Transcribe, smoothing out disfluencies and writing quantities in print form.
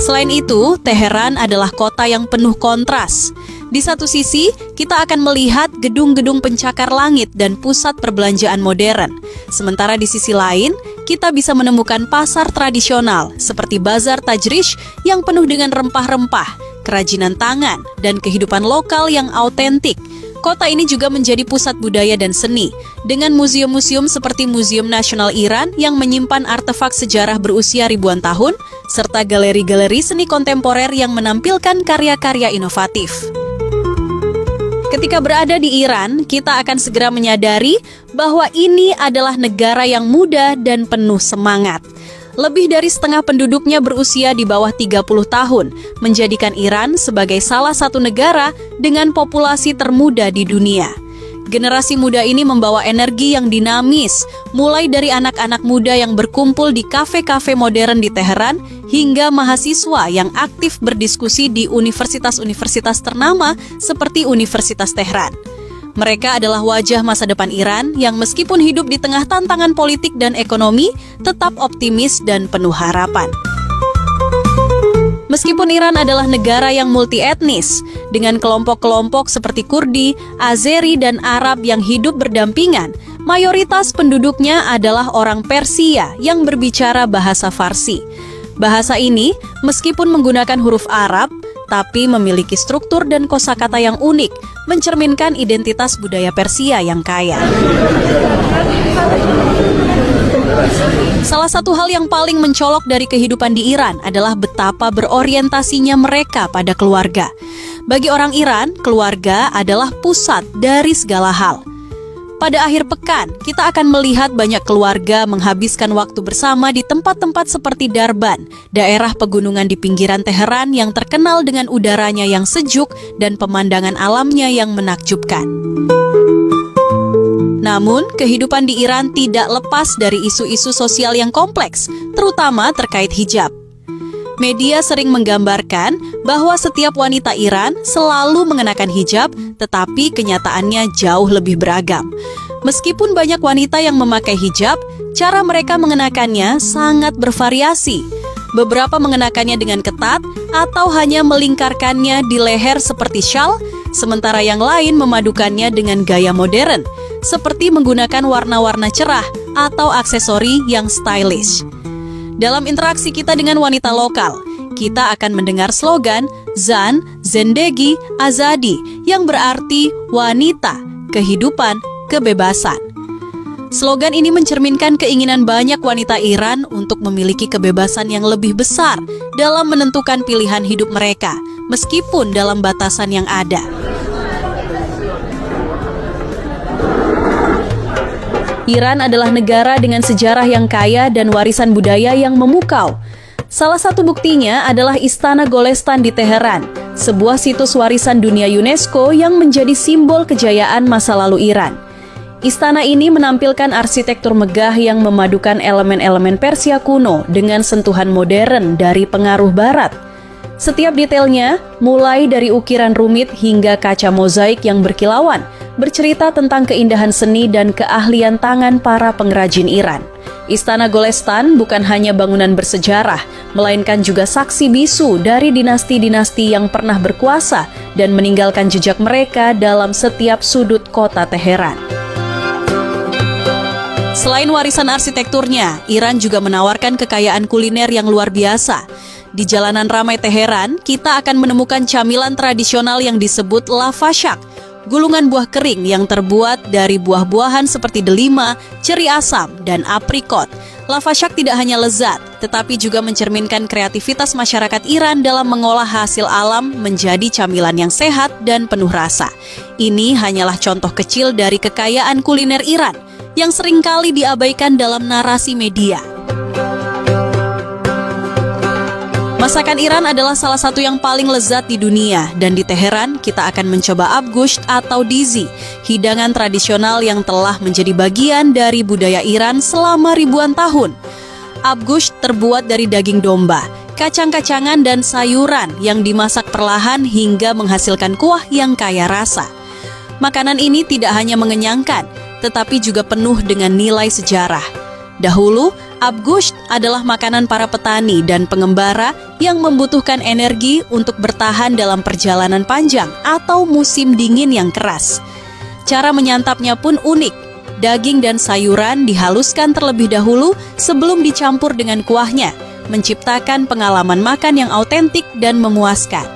Selain itu, Teheran adalah kota yang penuh kontras. Di satu sisi, kita akan melihat gedung-gedung pencakar langit dan pusat perbelanjaan modern. Sementara di sisi lain, kita bisa menemukan pasar tradisional seperti Bazar Tajrish yang penuh dengan rempah-rempah, kerajinan tangan, dan kehidupan lokal yang autentik. Kota ini juga menjadi pusat budaya dan seni, dengan museum-museum seperti Museum Nasional Iran yang menyimpan artefak sejarah berusia ribuan tahun, serta galeri-galeri seni kontemporer yang menampilkan karya-karya inovatif. Ketika berada di Iran, kita akan segera menyadari bahwa ini adalah negara yang muda dan penuh semangat. Lebih dari setengah penduduknya berusia di bawah 30 tahun, menjadikan Iran sebagai salah satu negara dengan populasi termuda di dunia. Generasi muda ini membawa energi yang dinamis, mulai dari anak-anak muda yang berkumpul di kafe-kafe modern di Teheran, hingga mahasiswa yang aktif berdiskusi di universitas-universitas ternama seperti Universitas Tehran. Mereka adalah wajah masa depan Iran yang meskipun hidup di tengah tantangan politik dan ekonomi, tetap optimis dan penuh harapan. Meskipun Iran adalah negara yang multi-etnis, dengan kelompok-kelompok seperti Kurdi, Azeri, dan Arab yang hidup berdampingan, mayoritas penduduknya adalah orang Persia yang berbicara bahasa Farsi. Bahasa ini, meskipun menggunakan huruf Arab, tapi memiliki struktur dan kosakata yang unik, mencerminkan identitas budaya Persia yang kaya. Salah satu hal yang paling mencolok dari kehidupan di Iran adalah betapa berorientasinya mereka pada keluarga. Bagi orang Iran, keluarga adalah pusat dari segala hal. Pada akhir pekan, kita akan melihat banyak keluarga menghabiskan waktu bersama di tempat-tempat seperti Darban, daerah pegunungan di pinggiran Teheran yang terkenal dengan udaranya yang sejuk dan pemandangan alamnya yang menakjubkan. Namun, kehidupan di Iran tidak lepas dari isu-isu sosial yang kompleks, terutama terkait hijab. Media sering menggambarkan bahwa setiap wanita Iran selalu mengenakan hijab, tetapi kenyataannya jauh lebih beragam. Meskipun banyak wanita yang memakai hijab, cara mereka mengenakannya sangat bervariasi. Beberapa mengenakannya dengan ketat atau hanya melingkarkannya di leher seperti syal, sementara yang lain memadukannya dengan gaya modern, seperti menggunakan warna-warna cerah atau aksesori yang stylish. Dalam interaksi kita dengan wanita lokal, kita akan mendengar slogan Zan, Zendegi, Azadi yang berarti wanita, kehidupan, kebebasan. Slogan ini mencerminkan keinginan banyak wanita Iran untuk memiliki kebebasan yang lebih besar dalam menentukan pilihan hidup mereka, meskipun dalam batasan yang ada. Iran adalah negara dengan sejarah yang kaya dan warisan budaya yang memukau. Salah satu buktinya adalah Istana Golestan di Teheran, sebuah situs warisan dunia UNESCO yang menjadi simbol kejayaan masa lalu Iran. Istana ini menampilkan arsitektur megah yang memadukan elemen-elemen Persia kuno dengan sentuhan modern dari pengaruh Barat. Setiap detailnya, mulai dari ukiran rumit hingga kaca mozaik yang berkilauan, bercerita tentang keindahan seni dan keahlian tangan para pengrajin Iran. Istana Golestan bukan hanya bangunan bersejarah, melainkan juga saksi bisu dari dinasti-dinasti yang pernah berkuasa dan meninggalkan jejak mereka dalam setiap sudut kota Teheran. Selain warisan arsitekturnya, Iran juga menawarkan kekayaan kuliner yang luar biasa. Di jalanan ramai Teheran, kita akan menemukan camilan tradisional yang disebut lavashak, gulungan buah kering yang terbuat dari buah-buahan seperti delima, ceri asam, dan aprikot. Lavashak tidak hanya lezat, tetapi juga mencerminkan kreativitas masyarakat Iran dalam mengolah hasil alam menjadi camilan yang sehat dan penuh rasa. Ini hanyalah contoh kecil dari kekayaan kuliner Iran yang seringkali diabaikan dalam narasi media. Masakan Iran adalah salah satu yang paling lezat di dunia, dan di Teheran kita akan mencoba abgusht atau dizi, hidangan tradisional yang telah menjadi bagian dari budaya Iran selama ribuan tahun. Abgusht terbuat dari daging domba, kacang-kacangan dan sayuran yang dimasak perlahan hingga menghasilkan kuah yang kaya rasa. Makanan ini tidak hanya mengenyangkan, tetapi juga penuh dengan nilai sejarah. Dahulu, abgusht adalah makanan para petani dan pengembara yang membutuhkan energi untuk bertahan dalam perjalanan panjang atau musim dingin yang keras. Cara menyantapnya pun unik. Daging dan sayuran dihaluskan terlebih dahulu sebelum dicampur dengan kuahnya, menciptakan pengalaman makan yang autentik dan memuaskan.